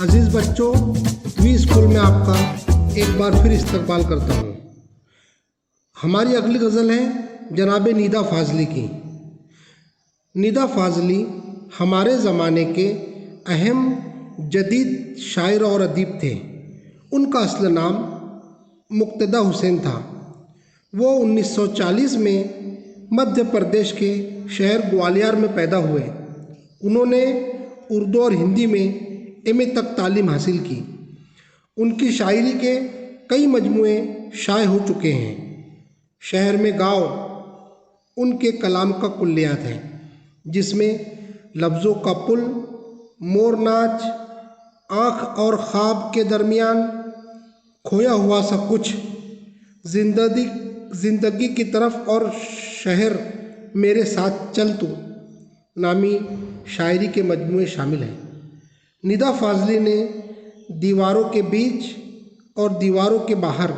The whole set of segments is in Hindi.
अजीज़ बच्चों, वी स्कूल में आपका एक बार फिर इस्तकबाल करता हूँ। हमारी अगली गज़ल है जनाब निदा फ़ाज़ली की। निदा फ़ाज़ली हमारे ज़माने के अहम जदीद शायर और अदीब थे। उनका असल नाम मुक़्तदा हुसैन था। वो 1940 में मध्य प्रदेश के शहर ग्वालियर में पैदा हुए। उन्होंने उर्दू और हिंदी में एमए तक तालीम हासिल की। उनकी शायरी के कई मजमूए शाये हो चुके हैं। शहर में गाँव उनके कलाम का कुल्लियात है, जिसमें लफ्ज़ों का पुल, मोर नाच, आँख और ख्वाब के दरमियान, खोया हुआ सा कुछ, जिंदगी की तरफ और शहर मेरे साथ चल तू नामी शायरी के मजमूए शामिल हैं। निदा फ़ाज़ली ने दीवारों के बीच और दीवारों के बाहर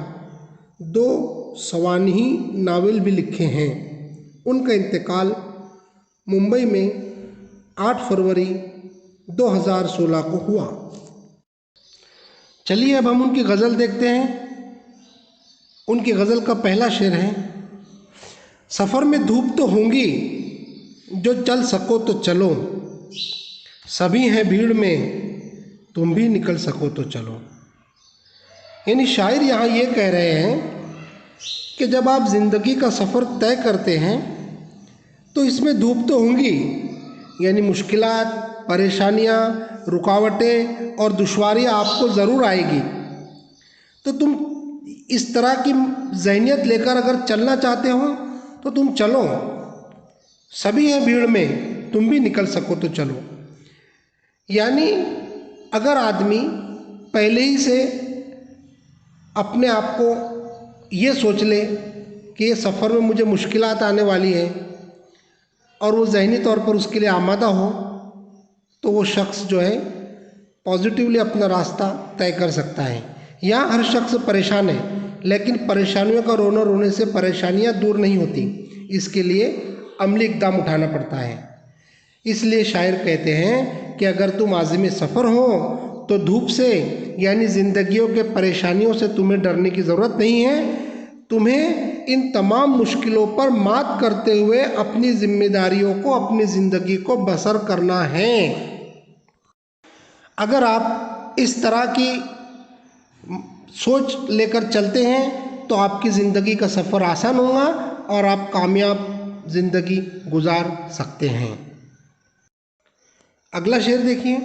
2 सवानही नावल भी लिखे हैं। उनका इंतकाल मुंबई में 8 फरवरी 2016 को हुआ। चलिए अब हम उनकी गज़ल देखते हैं। उनकी गज़ल का पहला शेर है, सफ़र में धूप तो होंगी, जो चल सको तो चलो, सभी हैं भीड़ में, तुम भी निकल सको तो चलो। यानी शायर यहाँ ये कह रहे हैं कि जब आप ज़िंदगी का सफ़र तय करते हैं तो इसमें धूप तो होंगी, यानी मुश्किलात, परेशानियाँ, रुकावटें और दुश्वारियाँ आपको ज़रूर आएगी। तो तुम इस तरह की ज़हनियत लेकर अगर चलना चाहते हो तो तुम चलो, सभी हैं भीड़ में, तुम भी निकल सको तो चलो। यानी अगर आदमी पहले ही से अपने आप को ये सोच ले कि ये सफ़र में मुझे मुश्किलात आने वाली है और वो ज़हनी तौर पर उसके लिए आमादा हो, तो वो शख्स जो है पॉजिटिवली अपना रास्ता तय कर सकता है। यहाँ हर शख्स परेशान है, लेकिन परेशानियों का रोने से परेशानियाँ दूर नहीं होती। इसके लिए अमली इक़दाम उठाना पड़ता है। इसलिए शायर कहते हैं कि अगर तुम आज़िम सफ़र हो तो धूप से यानी ज़िंदगियों के परेशानियों से तुम्हें डरने की ज़रूरत नहीं है। तुम्हें इन तमाम मुश्किलों पर मात करते हुए अपनी जिम्मेदारियों को, अपनी ज़िंदगी को बसर करना है। अगर आप इस तरह की सोच लेकर चलते हैं तो आपकी ज़िंदगी का सफ़र आसान होगा और आप कामयाब ज़िंदगी गुजार सकते हैं। अगला शेर देखिए,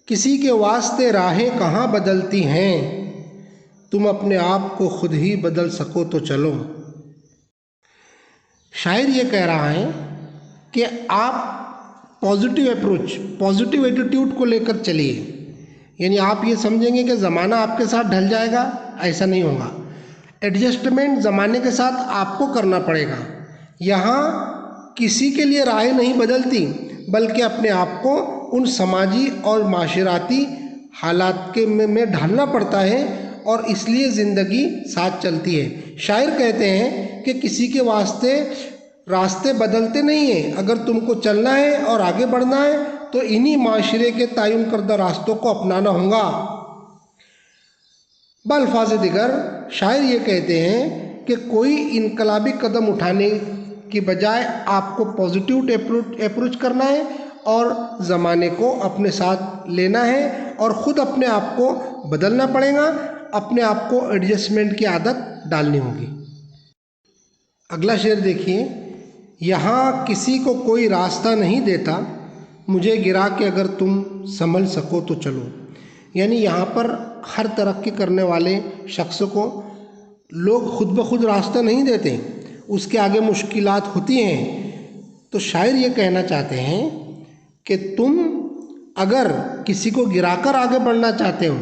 किसी के वास्ते राहें कहाँ बदलती हैं, तुम अपने आप को खुद ही बदल सको तो चलो। शायर ये कह रहा है कि आप पॉजिटिव अप्रोच, पॉजिटिव एटीट्यूड को लेकर चलिए। यानी आप ये समझेंगे कि ज़माना आपके साथ ढल जाएगा, ऐसा नहीं होगा। एडजस्टमेंट ज़माने के साथ आपको करना पड़ेगा। यहाँ किसी के लिए राय नहीं बदलती, बल्कि अपने आप को उन समाजी और माशराती हालात के में ढालना पड़ता है और इसलिए ज़िंदगी साथ चलती है। शायर कहते हैं कि किसी के वास्ते रास्ते बदलते नहीं हैं। अगर तुमको चलना है और आगे बढ़ना है तो इन्हीं माशरे के तयन करदा रास्तों को अपनाना होगा। बल्फाज़ दिगर शायर ये कहते हैं कि कोई इनकलाबी कदम उठाने की बजाय आपको पॉजिटिव अप्रोच करना है और ज़माने को अपने साथ लेना है और ख़ुद अपने आप को बदलना पड़ेगा। अपने आप को एडजस्टमेंट की आदत डालनी होगी। अगला शेर देखिए, यहाँ किसी को कोई रास्ता नहीं देता, मुझे गिरा के अगर तुम संभल सको तो चलो। यानी यहाँ पर हर तरक्की करने वाले शख्स को लोग खुद ब खुद रास्ता नहीं देते, उसके आगे मुश्किलात होती हैं। तो शायर ये कहना चाहते हैं कि तुम अगर किसी को गिराकर आगे बढ़ना चाहते हो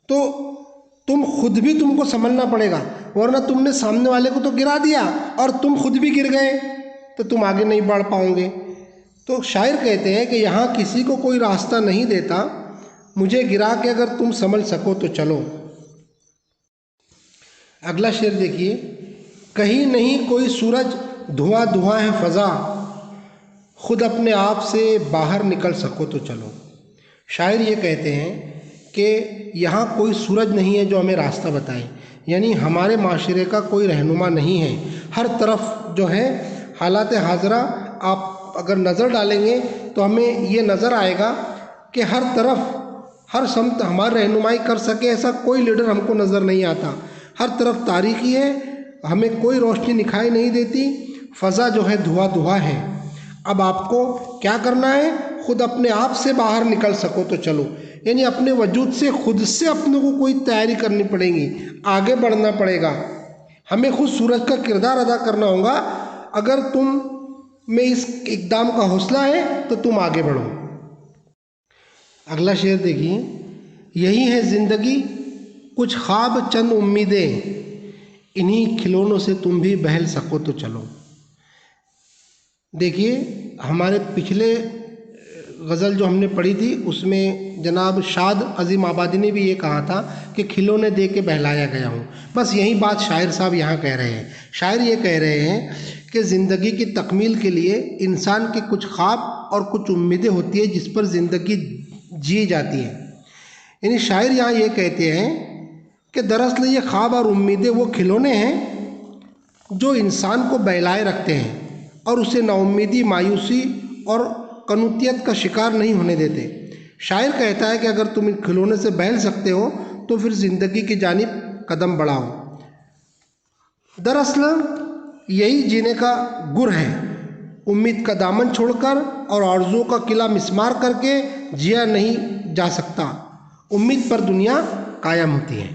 तो तुम खुद भी तुमको संभलना पड़ेगा, वरना तुमने सामने वाले को तो गिरा दिया और तुम खुद भी गिर गए तो तुम आगे नहीं बढ़ पाओगे। तो शायर कहते हैं कि यहाँ किसी को कोई रास्ता नहीं देता, मुझे गिरा के अगर तुम संभल सको तो चलो। अगला शेर देखिए, कहीं नहीं कोई सूरज, धुआं धुआं है फ़ज़ा, खुद अपने आप से बाहर निकल सको तो चलो। शायर ये कहते हैं कि यहाँ कोई सूरज नहीं है जो हमें रास्ता बताए, यानी हमारे माशरे का कोई रहनुमा नहीं है। हर तरफ जो है हालात हाजरा आप अगर नज़र डालेंगे तो हमें ये नज़र आएगा कि हर तरफ हर समत हमारी रहनुमाई कर सके ऐसा कोई लीडर हमको नज़र नहीं आता। हर तरफ तारीकी है, हमें कोई रोशनी दिखाई नहीं देती, फ़ज़ा जो है धुआं है। अब आपको क्या करना है, खुद अपने आप से बाहर निकल सको तो चलो, यानी अपने वजूद से खुद से अपने को कोई तैयारी करनी पड़ेगी, आगे बढ़ना पड़ेगा। हमें खुद सूरज का किरदार अदा करना होगा। अगर तुम में इस इक़दाम का हौसला है तो तुम आगे बढ़ो। अगला शेर देखिए, यही है ज़िंदगी कुछ ख्वाब चंद उम्मीदें, इन्हीं खिलौनों से तुम भी बहल सको तो चलो। देखिए हमारे पिछले गज़ल जो हमने पढ़ी थी उसमें जनाब शाद अज़ीम आबादी ने भी ये कहा था कि खिलौने दे के बहलाया गया हूँ। बस यही बात शायर साहब यहाँ कह रहे हैं। शायर ये कह रहे हैं कि ज़िंदगी की तकमील के लिए इंसान के कुछ ख्वाब और कुछ उम्मीदें होती है जिस पर ज़िंदगी जी जाती है। यानी शायर यहाँ ये कहते हैं कि दरअसल ये ख्वाब और उम्मीदें वो खिलौने हैं जो इंसान को बहलाए रखते हैं और उसे नाउम्मीदी, मायूसी और कनूतियत का शिकार नहीं होने देते। शायर कहता है कि अगर तुम इन खिलौने से बहल सकते हो तो फिर ज़िंदगी की जानिब कदम बढ़ाओ। दरअसल यही जीने का गुर है, उम्मीद का दामन छोड़कर और आरज़ू का किला मिस्मार करके जिया नहीं जा सकता। उम्मीद पर दुनिया कायम होती है।